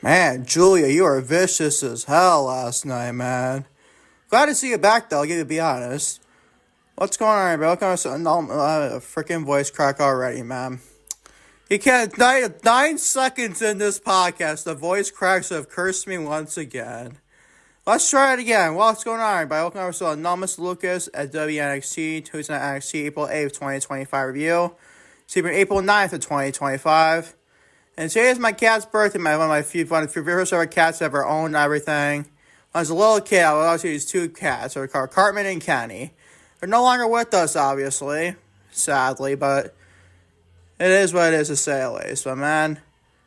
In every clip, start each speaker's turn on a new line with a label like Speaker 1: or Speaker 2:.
Speaker 1: Man, Giulia, you were vicious as hell last night, man. Glad to see you back, though, to be honest. What's going on, bro? A freaking voice crack already, man. You can't, 9 seconds in this podcast, the voice cracks have cursed me once again. Let's try it again. What's going on, everybody? Welcome to Anonymous Lucas at WWE NXT Tuesday Night NXT April 8th, 2025 review. It's April 9th of 2025. And today is my cat's birthday. One of my first ever cats I've ever owned and everything. When I was a little kid, I would always use 2 cats. They were called Cartman and Kenny. They're no longer with us, obviously. Sadly, but it is what it is, to say the least. But man,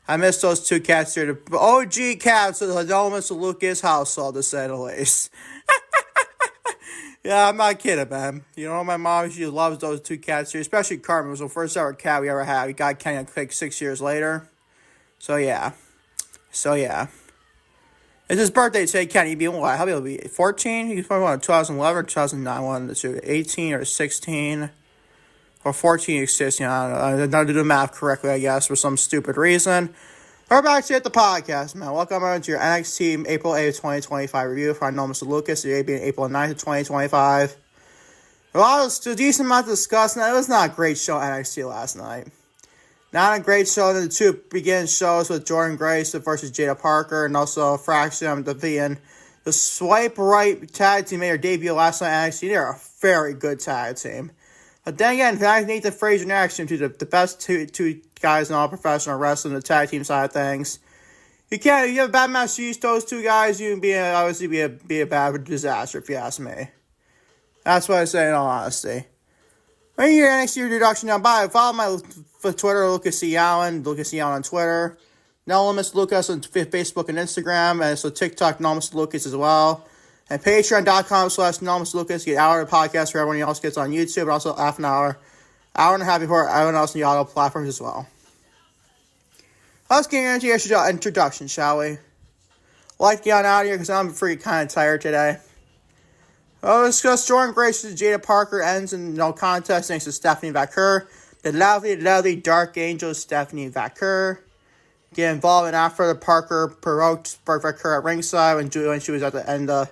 Speaker 1: I miss those 2 cats here. The OG cats of the Anonymous Lucas household, to say the least. Yeah, I'm not kidding, man. You know, my mom, she loves those 2 cats here. Especially Cartman. It was the first ever cat we ever had. We got Kenny like 6 years later. So yeah. It's his birthday today, Kenny. He'll be what? He'll be 14? He's probably one 2011 or 2009, one 18 or 16 or 14 or 16. I don't know. I did not do the math correctly, I guess, for some stupid reason. We're back to the podcast, man. Welcome to your NXT April 8th, 2025 review for Anonymous Lucas. The day being April 9th, 2025. Well, it was a decent amount to discuss. Now, it was not a great show NXT last night. Not a great show. Then the 2 beginning shows with Jordynne Grace versus Jaida Parker and also Fraxiom defeating the Swipe Right tag team made their debut last night at NXT. They're a very good tag team. But then again, Nathan Frazier and Action, the best two guys in all professional wrestling, the tag team side of things. You have a bad match to use those 2 guys, you can obviously be a bad disaster, if you ask me. That's what I say in all honesty. When you get NXT introduction down by, follow my Twitter, Lucas C. Allen on Twitter. Anonymous Lucas on Facebook and Instagram, and so TikTok, Anonymous Lucas as well. And Patreon.com/Anonymous Lucas. Get hour of the podcast for everyone else gets on YouTube, and also half an hour and a half before everyone else on the audio platforms as well. Let's get into your introduction, shall we? I'd like to get on out of here because I'm freaking kind of tired today. Let's discuss Jordynne Grace Jaida Parker ends in no contest thanks to Stephanie Vaquer. The lovely Dark Angel Stephanie Vaquer get involved in after the Parker provoked Vaquer at ringside when she was at the end of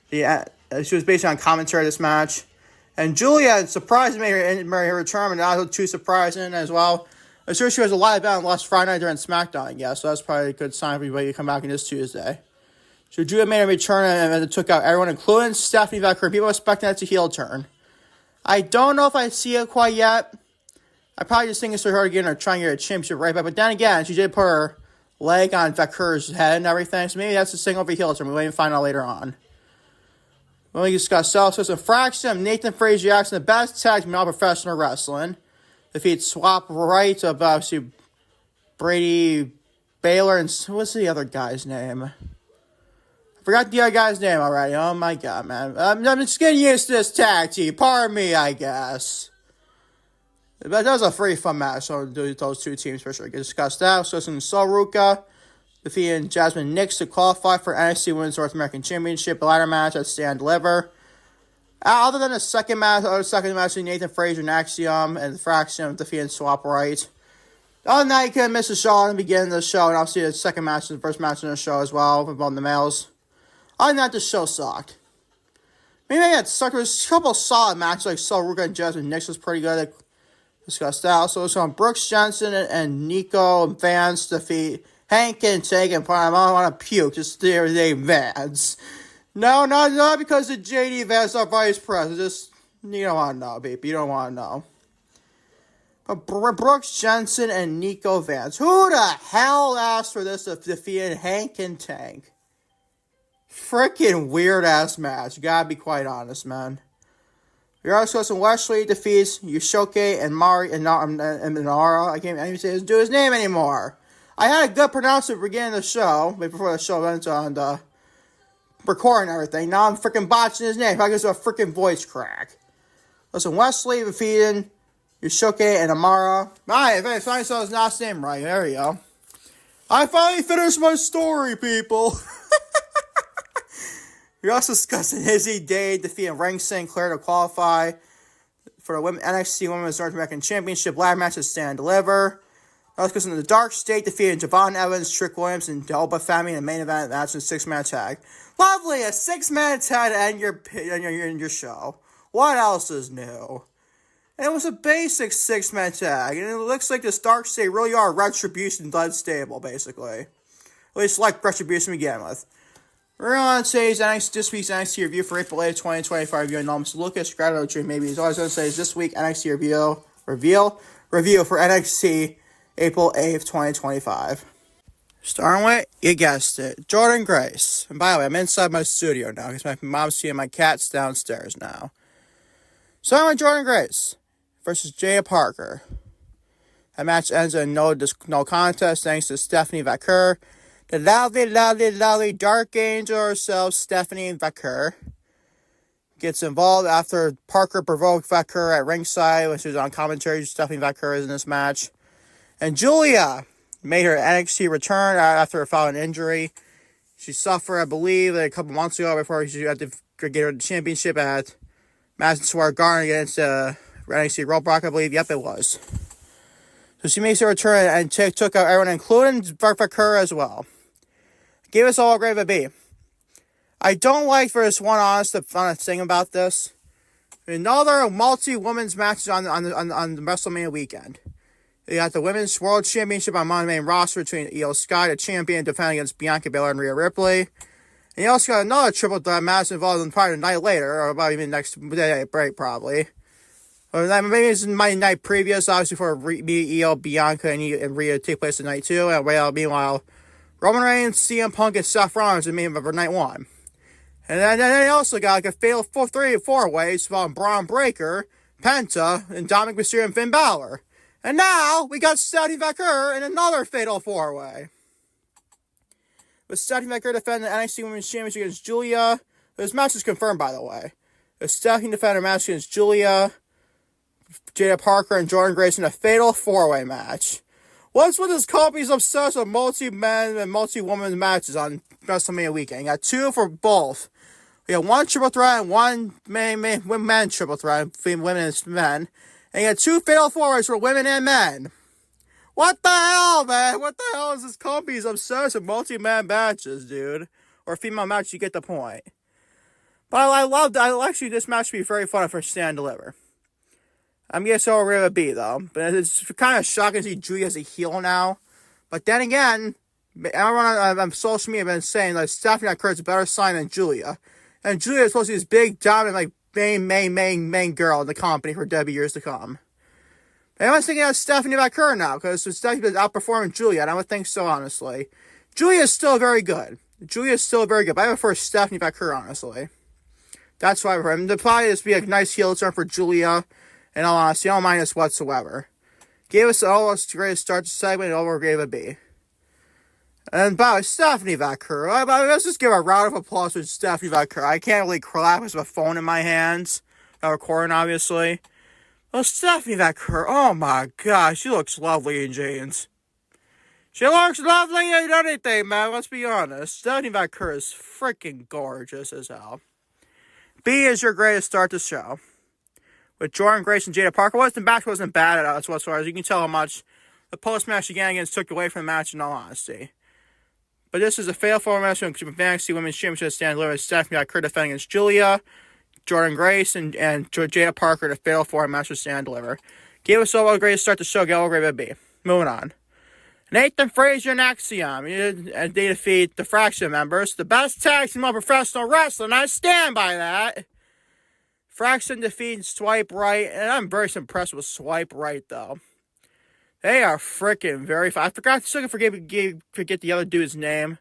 Speaker 1: she was based on commentary of this match. And Giulia surprised me her return, and not too surprising as well. I'm sure she was a live event last Friday night during SmackDown, I guess. So that's probably a good sign for everybody to come back in this Tuesday. So Giulia made a return and took out everyone, including Stephanie Vaquer. People expecting that's a heel turn. I don't know if I see it quite yet. I probably just think it's for her again or trying to get a championship right back. But then again, she did put her leg on Vaquer's head and everything. So maybe that's a single for heel turn. We wait and find out later on. When we discuss Celsius and Fraxiom, Nathan Frazier Jackson, the best tag team in all professional wrestling. Defeat Swap Right of obviously Brady Baylor and what's the other guy's name? I forgot the other guy's name already. Oh my god, man. I'm just getting used to this tag team. Pardon me, I guess. But that was a pretty fun match. So those 2 teams for sure. We can discuss that. So some Ruca defeating Jazmyn Nyx to qualify for NXT Women's North American Championship. A ladder match at Stand Deliver. Other than the second match between Nathan Frazier and Axiom and Fraxiom defeating Swap Right. Other than that, you couldn't miss the show in the beginning of the show, and obviously the second match and the first match in the show as well, involving the males. Other than that, the show sucked. Maybe it sucked. There was a couple of solid matches, like Ruca and Jazmyn Nyx was pretty good. I discussed that. Also, it's on Brooks Jensen and Niko and Vance defeat Hank and Tank and I want to puke. Just their name Vance. No, not because of JD Vance, our vice president. Just, you don't want to know, baby. You don't want to know. But Brooks Jensen and Niko Vance. Who the hell asked for this to defeat Hank and Tank? Freaking weird-ass match. You gotta be quite honest, man. We also some Wes Lee defeats Yoshiki Inamura. I can't even say his dude's name anymore. I had a good pronounce at the beginning of the show, before the show went on the recording and everything. Now I'm freaking botching his name. I guess a freaking voice crack. Listen, Wes Lee defeating Yoshiki Inamura. Alright, I finally saw his last name right. There we go. I finally finished my story, people. We're also discussing Izzi defeating Wren Sinclair to qualify for the NXT Women's North American Championship ladder match at Stand Deliver. Because in the Dark State defeated Javon Evans, Trick Williams, and Oba Femi in the main event match in a 6-man tag. Lovely, a 6-man tag to end your show. What else is new? And it was a basic 6-man tag, and it looks like this Dark State really are Retribution led stable, basically. At least like Retribution to begin with. We're on today's this week's NXT review for April 8th, 2025 review. And Mr. Lucas, Strato maybe. As always, going to say is this week NXT review for NXT April 8th, 2025. Starting with, you guessed it, Jordynne Grace. And by the way, I'm inside my studio now because my mom's seeing my cats downstairs now. Starting with Jordynne Grace versus Jaida Parker. That match ends in no contest thanks to Stephanie Vaquer. The lovely Dark Angel herself, Stephanie Vaquer, gets involved after Parker provoked Vaquer at ringside when she was on commentary. Stephanie Vaquer is in this match. And Giulia made her NXT return after following an injury. She suffered, I believe, a couple months ago before she had to get her championship at Madison Square Garden against NXT Roadblock, I believe. Yep, it was. So she makes her return and took out everyone, including Vaquer as well. Give us all a grade of a B. I don't like, for this one honest thing about this, another multi-women's matches on the WrestleMania weekend. You got the Women's World Championship on Monday main roster between Io Sky, the champion, defending against Bianca Belair and Rhea Ripley. And you also got another triple threat match involved in probably the night later, or about even next day break, probably. Or maybe it's my night previous, obviously, for Io, Bianca, and Rhea take place tonight too. And meanwhile, Roman Reigns, CM Punk, and Seth Rollins in the main event for night one. And then they also got like a fatal 4-way involving Braun Breaker, Penta, and Dominic Mysterio and Finn Balor. And now we got Stephanie Vaquer in another fatal 4-way. With Stephanie Vaquer defending the NXT Women's Championship against Giulia. This match is confirmed, by the way. With Stephanie defending her match against Giulia, Jaida Parker, and Jordynne Grace in a fatal 4-way match. What's with this company's obsessed with multi-men and multi-women matches on WrestleMania weekend? You got two for both. You got one triple threat and one men triple threat between women and men. And you got two fatal 4-ways for women and men. What the hell, man? What the hell is this company's obsessed with multi-man matches, dude? Or female matches, you get the point. But actually, this match would be very fun for Stand Deliver. I'm going to say we're a B, though. But it's kind of shocking to see Giulia as a heel now. But then again, everyone on social media has been saying that Stephanie Vaquer is a better sign than Giulia. And Giulia is supposed to be this big, dominant, like, main girl in the company for W years to come. Everyone's thinking of Stephanie Vaquer now, because Stephanie's been outperforming Giulia, and I would think so, honestly. Giulia is still very good. But I prefer Stephanie Vaquer, honestly. That's why I prefer him. There'll probably just be a nice heel turn for Giulia. And all honesty, I don't mind this whatsoever. Gave us the almost greatest start to segment and over gave a B. And by Stephanie Vaquer, let's just give a round of applause for Stephanie Vaquer. I can't really clap with a phone in my hands. Not recording, obviously. Well, Stephanie Vaquer, oh my gosh, she looks lovely in jeans. She looks lovely in anything, man, let's be honest. Stephanie Vaquer is freaking gorgeous as hell. B is your greatest start to the show. With Jordynne Grace and Jaida Parker, the match wasn't bad at all whatsoever. You can tell how much the post-match shenanigans took away from the match, in all honesty. But this is a fatal 4-way match from NXT Women's Championship Stand Deliver. Stephanie Vaquer defending against Giulia, Jordynne Grace, and Jaida Parker to fatal 4-way match with Stand Deliver. Gave us all a great start to the show. Get all great B. Moving on. Nathan Frazier and Fraxiom, and they defeat the Fraxiom members. The best tag team of professional wrestling. I stand by that. Fraxiom defeated Swipe Right, and I'm very impressed with Swipe Right, though. They are freaking very fun. I forgot to forget the other dude's name.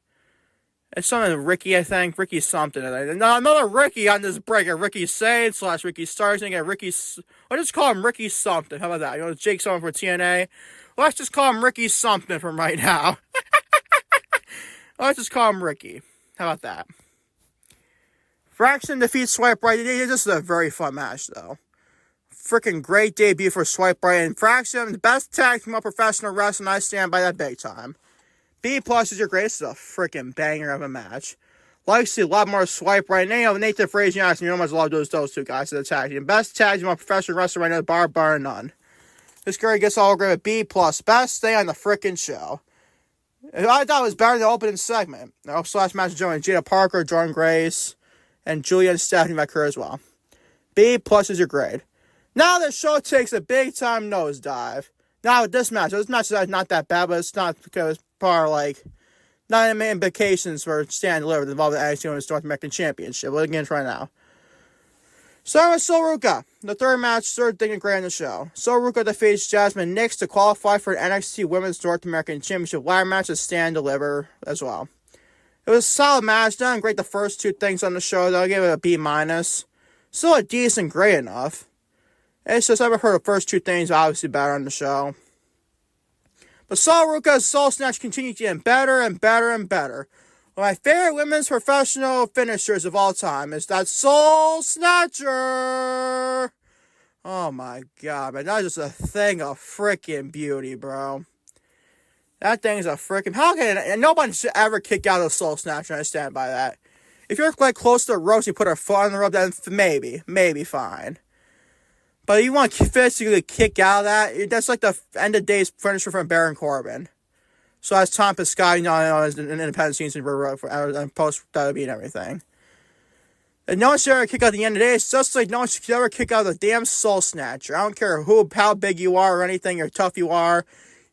Speaker 1: It's something Ricky, I think. Ricky something. Another Ricky on this break. Ricky Sane / Ricky Stars. And Ricky... I'll just call him Ricky something. How about that? You know, Jake something for TNA. Let's just call him Ricky something from right now. Let's just call him Ricky. How about that? Fraxiom defeats Swipe Right. This is a very fun match, though. Freaking great debut for Swipe Right. And Fraxiom, the best tag team of professional wrestling. I stand by that big time. B+ is your greatest. This is a freaking banger of a match. Like to see a lot more Swipe Right. And Nathan Frazier and you know how much I love those two guys in the tag team. Best tag team of professional wrestling right now, bar none. This girl gets all over with B+. Best thing on the frickin' show. I thought it was better than the opening segment. The last match of Jaida Parker, Jordynne Grace, and Giulia and Stephanie Vaquer as well. B+ is your grade. Now the show takes a big time nosedive. Now with this match is not that bad, but it's not because part like not any implications for stand delivered involving the NXT Women's North American Championship. We'll get into right now. Starting with Ruca, the third thing to grade in the show. Ruca defeats Jazmyn Nyx to qualify for an NXT Women's North American Championship ladder match at Stand Deliver as well. It was a solid match, done great the first two things on the show, though I gave it a B-. Still a decent grade enough. It's just I've heard the first two things obviously better on the show. But Ruca's Soul Snatch continued getting better and better and better. One of my favorite women's professional finishers of all time is that Soul Snatcher. Oh my god, man. That's just a thing of freaking beauty, bro. That thing's a freaking... How can... And nobody should ever kick out of Soul Snatcher. I stand by that. If you're like close to the ropes, you put her foot on the rope, then maybe fine. But you want to physically kick out of that? That's like the end of days finisher from Baron Corbin. So that's Tom Piscotty on his independent scenes and post WWE and everything. And no one should ever kick out the end of the day. It's just like no one should ever kick out the damn Soul Snatcher. I don't care how big you are or anything, or how tough you are.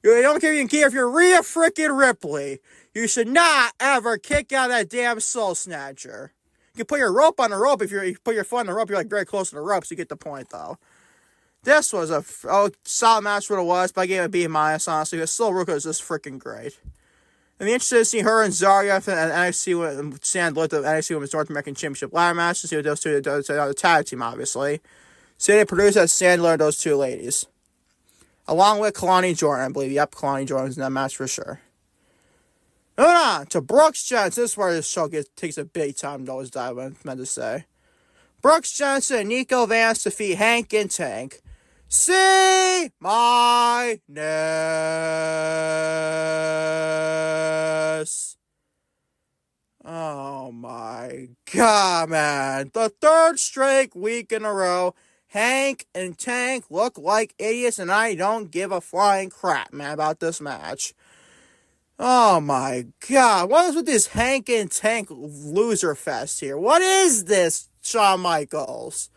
Speaker 1: I don't care if you're Rhea freaking Ripley. You should not ever kick out that damn Soul Snatcher. You can put your rope on the rope. If you put your foot on the rope, you're like very close to the rope, so you get the point though. This was a solid match what it was, but I gave it a B-, honestly, because still Ruca is just freaking great. I'm interested to see her and Zarya and NXT stand with the NXT Women's North American Championship ladder match to see what those two do to the tag team, obviously. See they produce that Sandler, those two ladies. Along with Kalani Jordan, I believe. Yep, Kalani Jordan's in that match for sure. Moving on to Brooks Jensen. This is where this show takes a big time nosedive, I meant to say. Brooks Jensen and Niko Vance defeat Hank and Tank. See my ness. Oh my god, man. The third straight week in a row, Hank and Tank look like idiots, and I don't give a flying crap, man, about this match. Oh my god. What is with this Hank and Tank loser fest here? What is this, Shawn Michaels?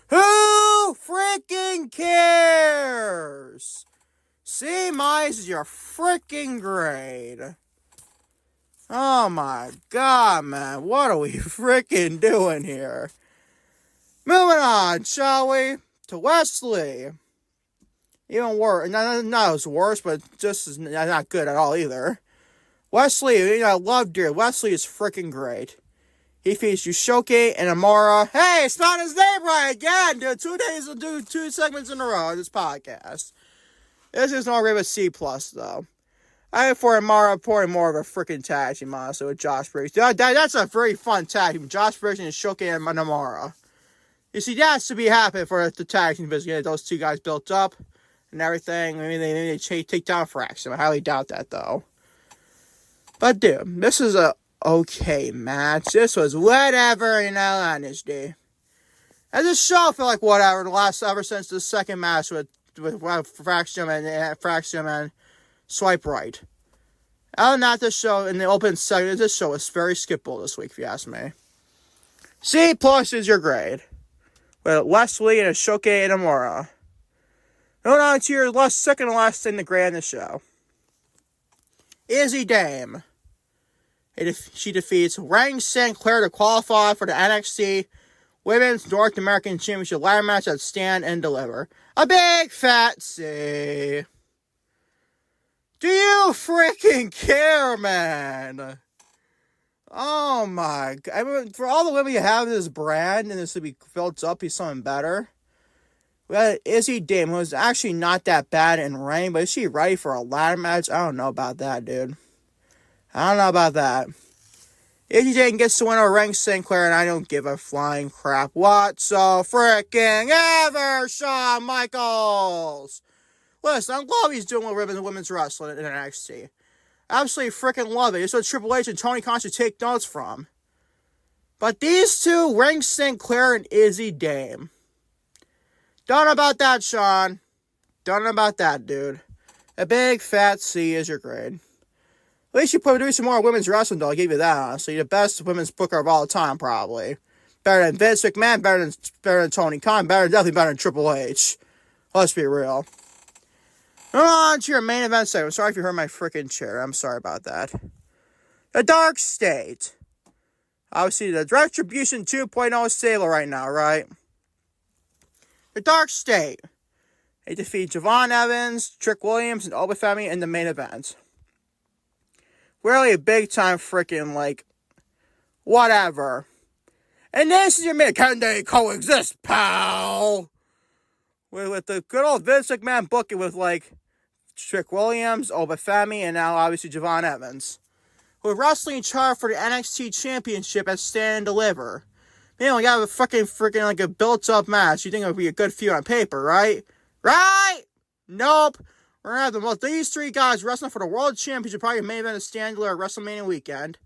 Speaker 1: Who freaking cares? C- is your freaking grade. Oh my god, man. What are we freaking doing here? Moving on, shall we? To Wes Lee. Even worse. Not as worse, but just as not good at all either. Wes Lee, I love dear. Wes Lee is freaking great. He feeds Yoshiki Inamura. Hey, spelled his name right again, dude. 2 days will do 2 segments in a row on this podcast. This is not really a C+, though. I have for Inamura pouring more of a freaking tag team, honestly, with Josh Briggs. That's a very fun tag team. Josh Briggs and Yoshiki Inamura. You see, that's to be happy for the tag team business. Get those two guys built up and everything. Maybe they take down Fraxiom. I highly doubt that, though. But, dude, this is a okay match. This was whatever, honestly. And this show felt like whatever ever since the second match with Fraxiom and Swipe Right. Other than that, this show, in the open segment, this show was very skippable this week, if you ask me. C+ is your grade. With Wes Lee and Yoshiki Inamura. Moving on to your second to last thing to grade in the show. Izzi Dame. She defeats Wren Sinclair to qualify for the NXT Women's North American Championship ladder match at Stand and Deliver. A big fat C. Do you freaking care, man? Oh my god. I mean, for all the women you have in this brand and this to be built up, be something better. Well, Izzi Dame, who was actually not that bad in ring, but is she ready for a ladder match? I don't know about that, dude. I don't know about that. Izzi Dame gets to win over Wren Sinclair, and I don't give a flying crap whatsoever, Shawn Michaels. Listen, I love what he's doing with women's wrestling in NXT. Absolutely freaking love it. It's what Triple H and Tony Khan should take notes from. But these two, Wren Sinclair and Izzi Dame. Don't know about that, Shawn. Don't know about that, dude. A big fat C is your grade. At least you do some more women's wrestling, though. I'll give you that, honestly. The best women's booker of all time, probably. Better than Vince McMahon, better than Tony Khan, definitely better than Triple H. Let's be real. Moving on to your main event segment. Sorry if you heard my freaking chair. I'm sorry about that. The Dark State. Obviously, the Retribution 2.0 stable right now, right? The Dark State. They defeat Javon Evans, Trick Williams, and Oba Femi in the main event. Really a big time freaking, whatever. And this is your main. Can they coexist, pal? With the good old Vince McMahon booking with, Trick Williams, Oba Femi, and now, obviously, Javon Evans. With wrestling chart for the NXT Championship at Stand and Deliver. Man, we got a freaking a built-up match. You think it would be a good feud on paper, right? Right? Nope. We're going to have these three guys wrestling for the World Championship, probably main event of Stand and Deliver WrestleMania weekend.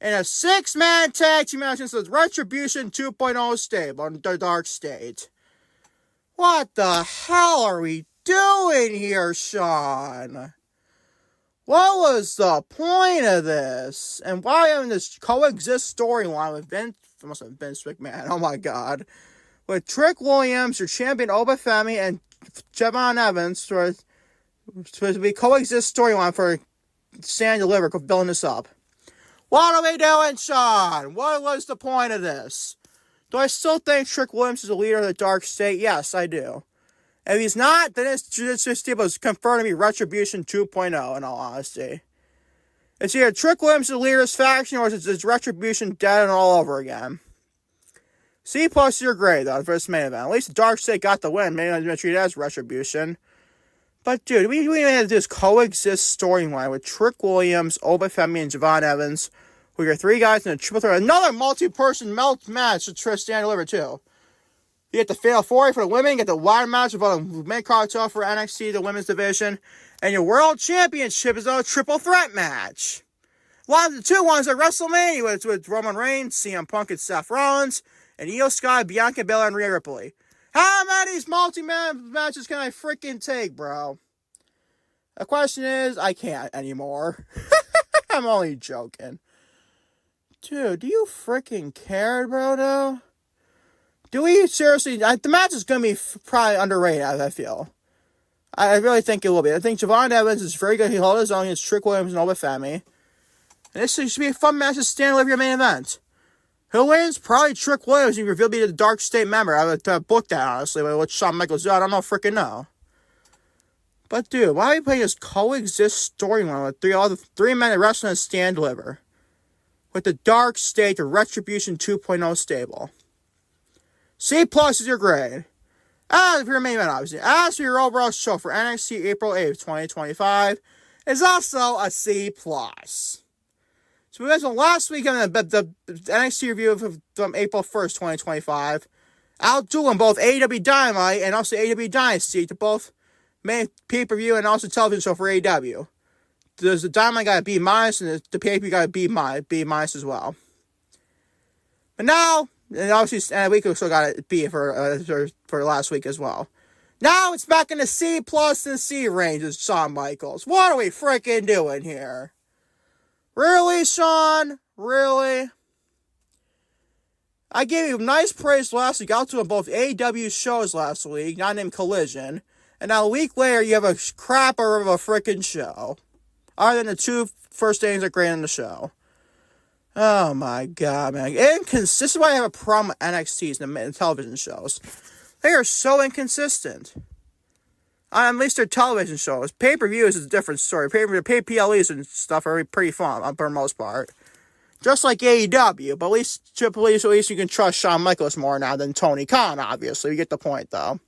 Speaker 1: And a 6-man tag team match against the Retribution 2.0 stable on the Dark State. What the hell are we doing here, Sean? What was the point of this? And why having this coexist storyline with Vince McMahon? Oh my god. With Trick Williams, your champion Oba Femi, and Javon Evans supposed to be coexist storyline for Stand and Deliver, building this up. What are we doing, Sean? What was the point of this? Do I still think Trick Williams is the leader of the Dark State? Yes, I do. If he's not, then it's just confirmed to be Retribution 2.0, in all honesty. It's either Trick Williams is the leader of his faction, or it's Retribution dead and all over again. C+ is your grade, though, for this main event. At least the Dark State got the win. Maybe not treated as Retribution. But, dude, we even had this coexist storyline with Trick Williams, Oba Femi, and Javon Evans, with your three guys in a triple threat. Another multi-person match to Stand and Deliver, too. You get the Fatal 4 for the women, you get the ladder match of the main card for NXT, the women's division, and your World Championship is a triple threat match. One of the two ones at WrestleMania with Roman Reigns, CM Punk, and Seth Rollins, and Io Sky, Bianca Belair, and Rhea Ripley. How many of these multi-man matches can I freaking take, bro? The question is, I can't anymore. I'm only joking. Dude, do you freaking care, bro, though? Do we seriously... the match is going to be probably underrated, I feel. I really think it will be. I think Javon Evans is very good. He held his own against Trick Williams and Oba Femi. And this should be a fun match to Stand and Deliver your main event. Who wins? Probably Trick Williams. He revealed to be the Dark State member. I would book that, honestly. With Shawn Michaels do, I don't freaking know. But, dude, why are we playing this coexist storyline with three men that wrestle and Stand and Deliver? With the Dark State, the Retribution 2.0 stable. C+ is your grade. As for your main event, obviously. As for your overall show for NXT April 8th, 2025, is also a C+. So we mentioned last week on the NXT review from April 1st, 2025. Outdueling both AEW Dynamite and also AEW Dynasty to both main pay-per-view and also television show for AEW. The Dynamite got a B-, and the pay-per-view got a B- as well. But now... and obviously, and we still got a B for last week as well. Now it's back in the C+ and C range with Shawn Michaels. What are we freaking doing here? Really, Shawn? Really? I gave you nice praise last week. I was doing both AEW shows last week, not named Collision. And now a week later, you have a crapper of a freaking show. Other than the two first things that are great in the show. Oh my god, man. This is why I have a problem with NXTs and the television shows. They are so inconsistent. At least their television shows. Pay-per-views is a different story. Pay-PLEs and stuff are pretty fun, for the most part. Just like AEW, but at least you can trust Shawn Michaels more now than Tony Khan, obviously. You get the point, though.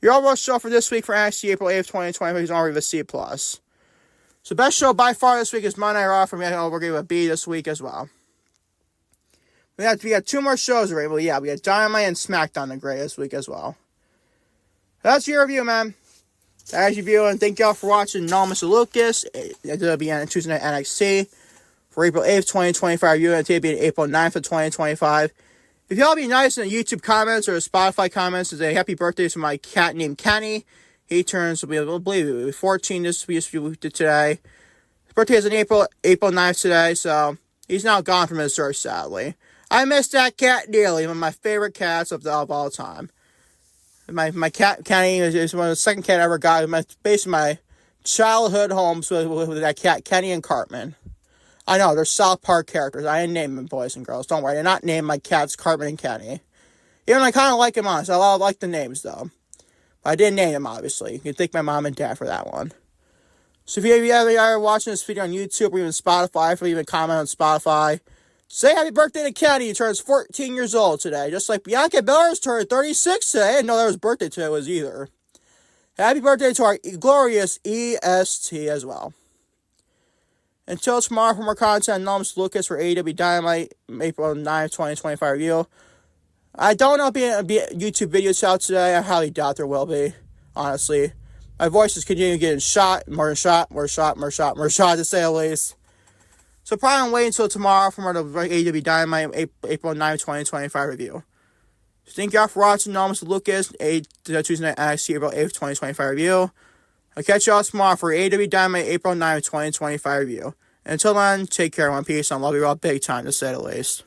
Speaker 1: Your overall show for this week for NXT April 8th, 2025 is already a C+. So best show by far this week is Monday Night Raw. For me, we're giving a B this week as well. We got two more shows already. Well, yeah, we got Dynamite and SmackDown the Gray this week as well. That's your review, man. That's your review, and thank y'all for watching. No, Mr. Lucas. WWE Tuesday Night NXT for April 8th, 2025. UNT being April 9th of 2025. If y'all be nice in the YouTube comments or the Spotify comments, to say happy birthday to my cat named Kenny. He turns, I believe it will be 14 this week today. His birthday is on April 9th today, so he's now gone from his earth, sadly. I miss that cat dearly. One of my favorite cats of all time. My cat, Kenny, is one of the second cat I ever got. Basically, my childhood homes with that cat, Kenny and Cartman. I know, they're South Park characters. I didn't name them, boys and girls. Don't worry, I did not name my cats Cartman and Kenny. Even I kind of like them, honestly. I like the names, though. But I didn't name them, obviously. You can thank my mom and dad for that one. So if you are watching this video on YouTube or even Spotify, if you even comment on Spotify, say happy birthday to Kenny. He turns 14 years old today. Just like Bianca Belair's turned 36 today. I didn't know that was birthday today was either. Happy birthday to our glorious EST as well. Until tomorrow for more content, anonymous Lucas for AEW Dynamite, April 9th, 2025 review. I don't know if there'll be YouTube videos out today. I highly doubt there will be, honestly. My voice is continuing getting more shot, to say the least. So probably wait until tomorrow for more AEW Dynamite, April 9th, 2025 review. So thank y'all for watching Anonymous Lucas, Tuesday Night NXT, April 8th, 2025 review. I'll catch y'all tomorrow for AEW Dynamite, April 9th, 2025 review. And until then, take care, one piece, and I love you all big time, to say the least.